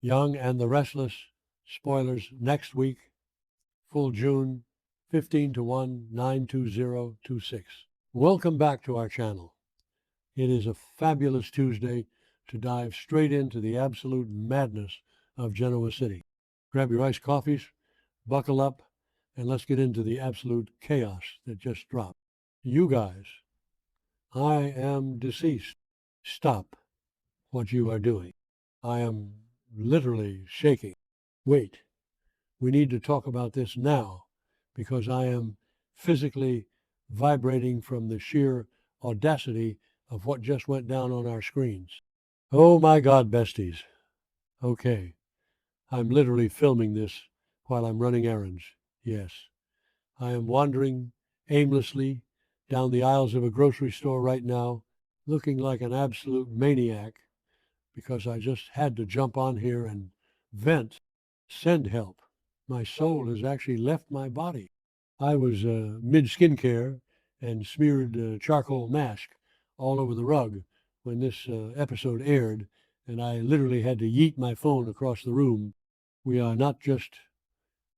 Young and the Restless Spoilers next week, full June, 15 to 1, 92026. Welcome back to our channel. It is a fabulous Tuesday to dive straight into the absolute madness of Genoa City. Grab your iced coffees, buckle up, and let's get into the absolute chaos that just dropped. You guys, I am deceased. Stop what you are doing. I am literally shaking. Wait, we need to talk about this now because I am physically vibrating from the sheer audacity of what just went down on our screens. Oh my God, besties. Okay, I'm literally filming this while I'm running errands. Yes, I am wandering aimlessly down the aisles of a grocery store right now, looking like an absolute maniac because I just had to jump on here and vent, send help. My soul has actually left my body. I was mid skincare and smeared charcoal mask all over the rug when this episode aired, and I literally had to yeet my phone across the room. We are not just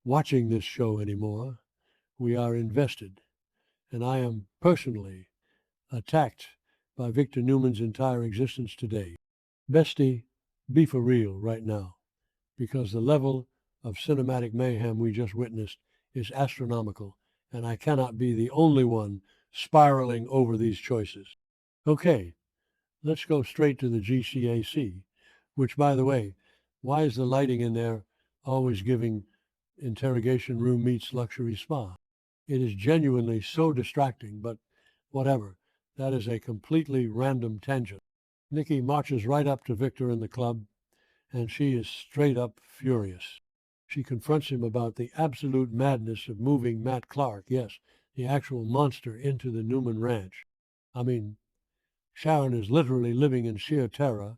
watching this show anymore, we are invested, and I am personally attacked by Victor Newman's entire existence today. Bestie, be for real right now, because the level of cinematic mayhem we just witnessed is astronomical, and I cannot be the only one spiraling over these choices. Okay, let's go straight to the GCAC, which, by the way, why is the lighting in there always giving interrogation room meets luxury spa? It is genuinely so distracting, but whatever. That is a completely random tangent. Nikki marches right up to Victor in the club, and she is straight up furious. She confronts him about the absolute madness of moving Matt Clark, yes, the actual monster, into the Newman Ranch. I mean, Sharon is literally living in sheer terror,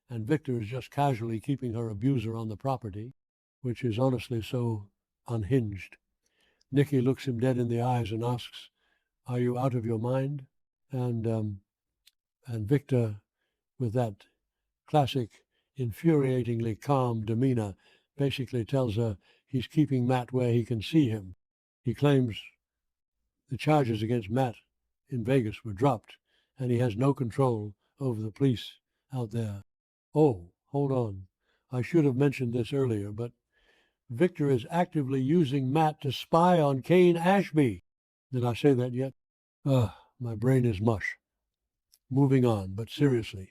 and Victor is just casually keeping her abuser on the property, which is honestly so unhinged. Nikki looks him dead in the eyes and asks, "Are you out of your mind?" And Victor, with that classic, infuriatingly calm demeanor, basically tells her he's keeping Matt where he can see him. He claims the charges against Matt in Vegas were dropped, and he has no control over the police out there. Oh, hold on. I should have mentioned this earlier, but Victor is actively using Matt to spy on Kane Ashby. Did I say that yet? My brain is mush. Moving on, but seriously,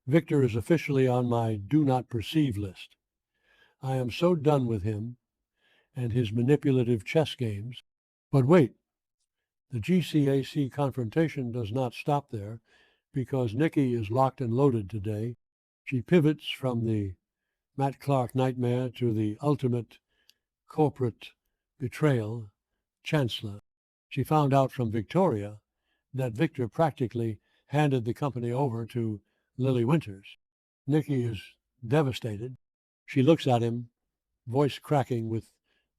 Victor is officially on my do not perceive list. I am so done with him and his manipulative chess games. But wait, the GCAC confrontation does not stop there because Nikki is locked and loaded today. She pivots from the Matt Clark nightmare to the ultimate corporate betrayal, Chancellor. She found out from Victoria that Victor practically handed the company over to Lily Winters. Nikki is devastated. She looks at him, voice cracking with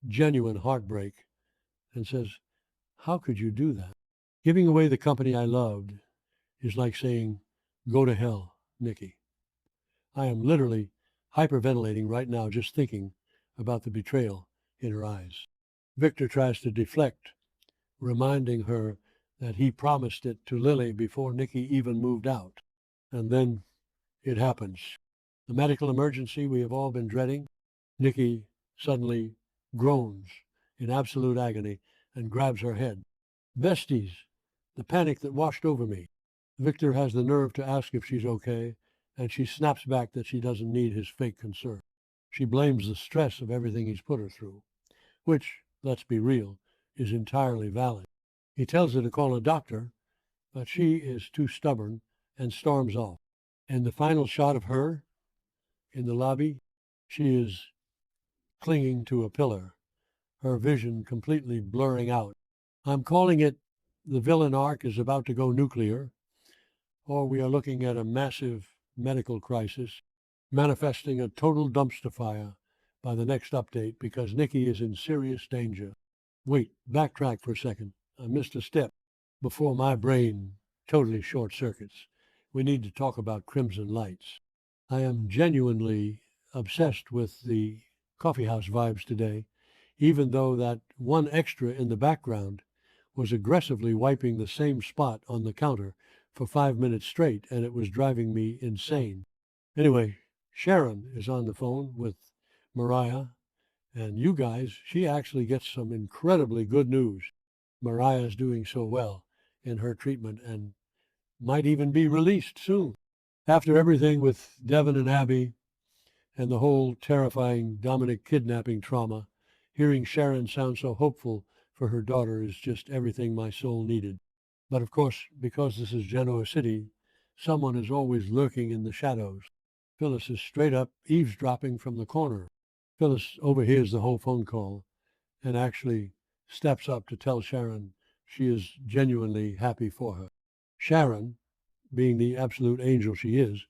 genuine heartbreak, and says, "How could you do that? Giving away the company I loved is like saying, 'Go to hell, Nikki.'" I am literally hyperventilating right now just thinking about the betrayal in her eyes. Victor tries to deflect, reminding her that he promised it to Lily before Nikki even moved out. And then it happens. The medical emergency we have all been dreading. Nikki suddenly groans in absolute agony and grabs her head. Besties, the panic that washed over me. Victor has the nerve to ask if she's okay, and she snaps back that she doesn't need his fake concern. She blames the stress of everything he's put her through, which, let's be real, is entirely valid. He tells her to call a doctor, but she is too stubborn and storms off. And the final shot of her in the lobby, she is clinging to a pillar, her vision completely blurring out. I'm calling it the villain arc is about to go nuclear, or we are looking at a massive medical crisis manifesting a total dumpster fire by the next update because Nikki is in serious danger. Wait, backtrack for a second. I missed a step before my brain totally short circuits. We need to talk about Crimson Lights. I am genuinely obsessed with the coffeehouse vibes today, even though that one extra in the background was aggressively wiping the same spot on the counter for 5 minutes straight, and it was driving me insane. Anyway, Sharon is on the phone with Mariah, and you guys, she actually gets some incredibly good news. Mariah is doing so well in her treatment and might even be released soon. After everything with Devin and Abby and the whole terrifying Dominic kidnapping trauma, hearing Sharon sound so hopeful for her daughter is just everything my soul needed. But of course, because this is Genoa City, someone is always lurking in the shadows. Phyllis is straight up eavesdropping from the corner. Phyllis overhears the whole phone call and actually steps up to tell Sharon she is genuinely happy for her. Sharon, being the absolute angel she is,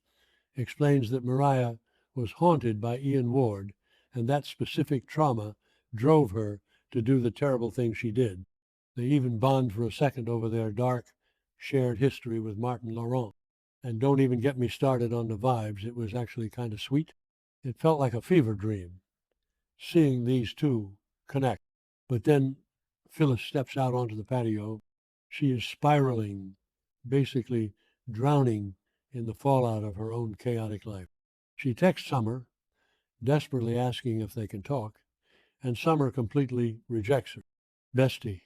explains that Mariah was haunted by Ian Ward, and that specific trauma drove her to do the terrible thing she did. They even bond for a second over their dark, shared history with Martin Laurent. And don't even get me started on the vibes. It was actually kind of sweet. It felt like a fever dream, seeing these two connect. But then Phyllis steps out onto the patio. She is spiraling, basically drowning in the fallout of her own chaotic life. She texts Summer, desperately asking if they can talk, and Summer completely rejects her. Bestie,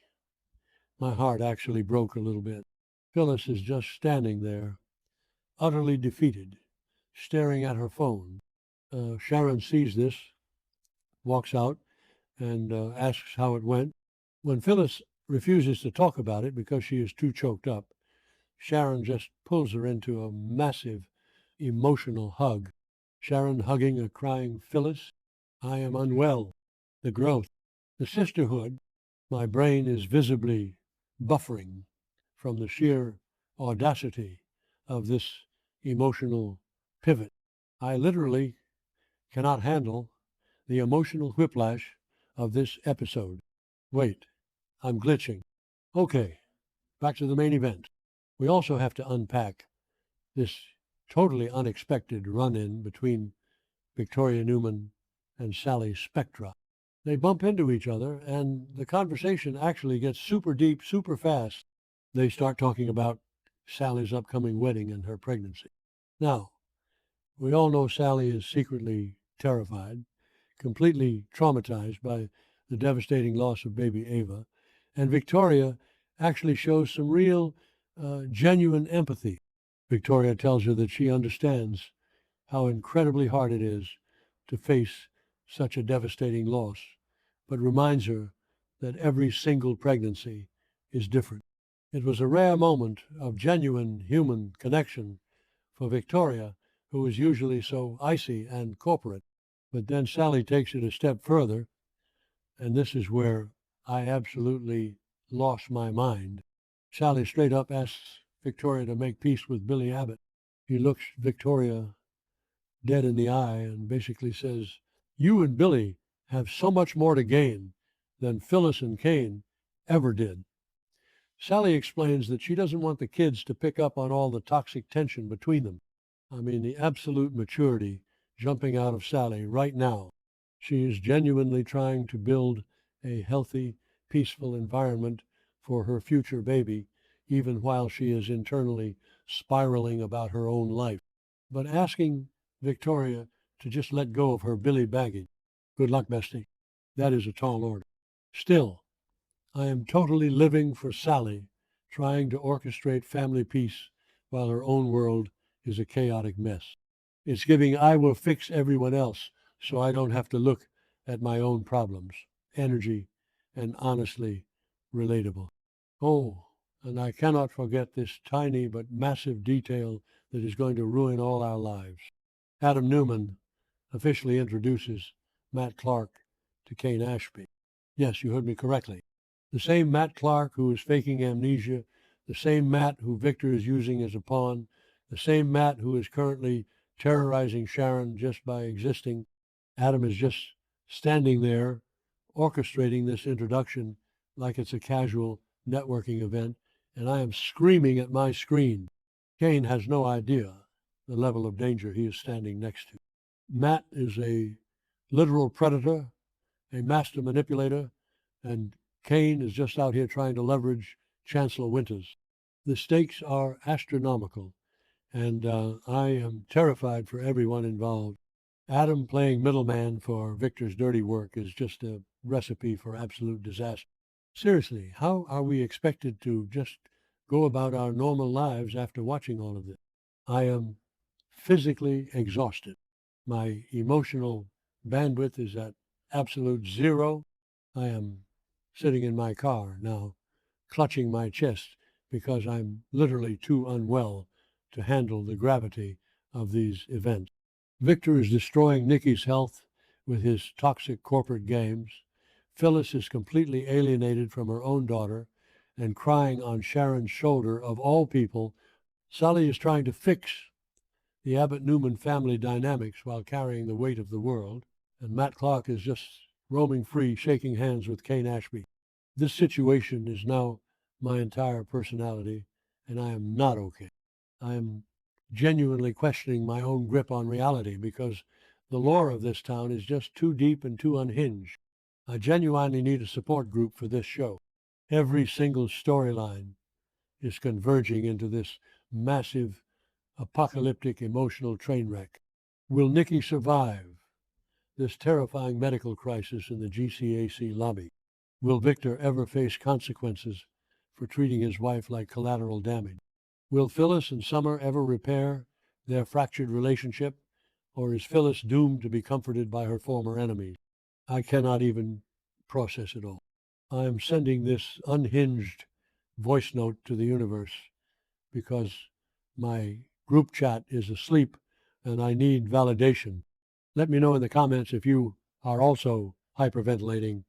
my heart actually broke a little bit. Phyllis is just standing there, utterly defeated, staring at her phone. Sharon sees this, walks out, and asks how it went. When Phyllis refuses to talk about it because she is too choked up, Sharon just pulls her into a massive emotional hug. Sharon hugging a crying Phyllis. I am unwell. The growth, the sisterhood. My brain is visibly buffering from the sheer audacity of this emotional pivot. I literally cannot handle the emotional whiplash of this episode. Wait, I'm glitching. Okay, back to the main event. We also have to unpack this totally unexpected run-in between Victoria Newman and Sally Spectra. They bump into each other, and the conversation actually gets super deep, super fast. They start talking about Sally's upcoming wedding and her pregnancy. Now, we all know Sally is secretly terrified, completely traumatized by the devastating loss of baby Ava, and Victoria actually shows some real, genuine empathy. Victoria tells her that she understands how incredibly hard it is to face such a devastating loss, but reminds her that every single pregnancy is different. It was a rare moment of genuine human connection for Victoria, who is usually so icy and corporate. But then Sally takes it a step further, and this is where I absolutely lost my mind. Sally straight up asks Victoria to make peace with Billy Abbott. He looks Victoria dead in the eye and basically says, you and Billy have so much more to gain than Phyllis and Kane ever did. Sally explains that she doesn't want the kids to pick up on all the toxic tension between them. I mean, the absolute maturity jumping out of Sally right now. She is genuinely trying to build a healthy, peaceful environment for her future baby, even while she is internally spiraling about her own life. But asking Victoria to just let go of her Billy baggage. Good luck, bestie. That is a tall order. Still, I am totally living for Sally, trying to orchestrate family peace while her own world is a chaotic mess. It's giving I will fix everyone else so I don't have to look at my own problems. Energy and honestly relatable. Oh, and I cannot forget this tiny but massive detail that is going to ruin all our lives. Adam Newman officially introduces Matt Clark to Kane Ashby. Yes, you heard me correctly. The same Matt Clark who is faking amnesia, the same Matt who Victor is using as a pawn, the same Matt who is currently terrorizing Sharon just by existing. Adam is just standing there, orchestrating this introduction like it's a casual networking event, and I am screaming at my screen. Kane has no idea the level of danger he is standing next to. Matt is a literal predator, a master manipulator, and Kane is just out here trying to leverage Chancellor Winters. The stakes are astronomical, and I am terrified for everyone involved. Adam playing middleman for Victor's dirty work is just a recipe for absolute disaster. Seriously, how are we expected to just go about our normal lives after watching all of this? I am physically exhausted. My emotional bandwidth is at absolute zero. I am sitting in my car now, clutching my chest because I'm literally too unwell to handle the gravity of these events. Victor is destroying Nikki's health with his toxic corporate games. Phyllis is completely alienated from her own daughter and crying on Sharon's shoulder, of all people. Sully is trying to fix the Abbott-Newman family dynamics while carrying the weight of the world, and Matt Clark is just roaming free, shaking hands with Kane Ashby. This situation is now my entire personality, and I am not okay. I am genuinely questioning my own grip on reality because the lore of this town is just too deep and too unhinged. I genuinely need a support group for this show. Every single storyline is converging into this massive, apocalyptic, emotional train wreck. Will Nikki survive this terrifying medical crisis in the GCAC lobby? Will Victor ever face consequences for treating his wife like collateral damage? Will Phyllis and Summer ever repair their fractured relationship, or is Phyllis doomed to be comforted by her former enemies? I cannot even process it all. I am sending this unhinged voice note to the universe because my group chat is asleep and I need validation. Let me know in the comments if you are also hyperventilating,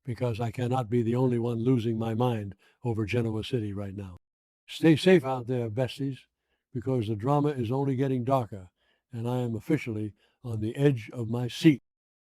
because I cannot be the only one losing my mind over Genoa City right now. Stay safe out there, besties, because the drama is only getting darker and I am officially on the edge of my seat.